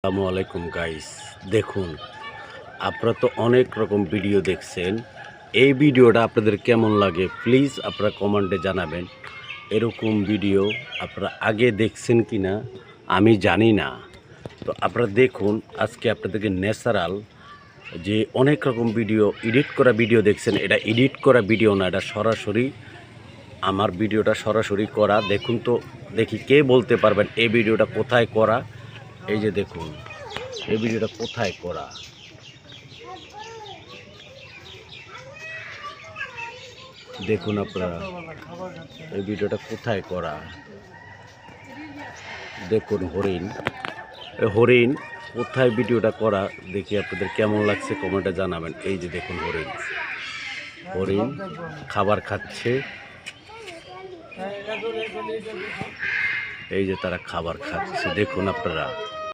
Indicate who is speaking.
Speaker 1: আসসালামু আলাইকুম গাইস, দেখুন আপনারা তো অনেক রকম ভিডিও দেখছেন। এই ভিডিওটা আপনাদের কেমন লাগে প্লিজ আপনারা কমেন্টে জানাবেন। এরকম ভিডিও আপনারা আগে দেখছেন কি না আমি জানি না। তো আপনারা দেখুন, আজকে আপনাদেরকে ন্যাচারাল যে অনেক রকম ভিডিও এডিট করা ভিডিও দেখছেন, এটা এডিট করা ভিডিও না, এটা সরাসরি আমার ভিডিওটা সরাসরি করা। দেখুন তো, দেখি কে বলতে পারবেন এই ভিডিওটা কোথায় করা। এই যে দেখুন এই ভিডিওটা কোথায় করা। দেখুন আপনারা এই ভিডিওটা কোথায় করা। দেখুন হরিণ, হরিণ কোথায় ভিডিওটা করা দেখি আপনাদের কেমন লাগছে কমেন্টে জানাবেন। এই যে দেখুন হরিণ, হরিণ খাবার খাচ্ছে। এই যে তারা খাবার খাচ্ছে, দেখুন আপনারা।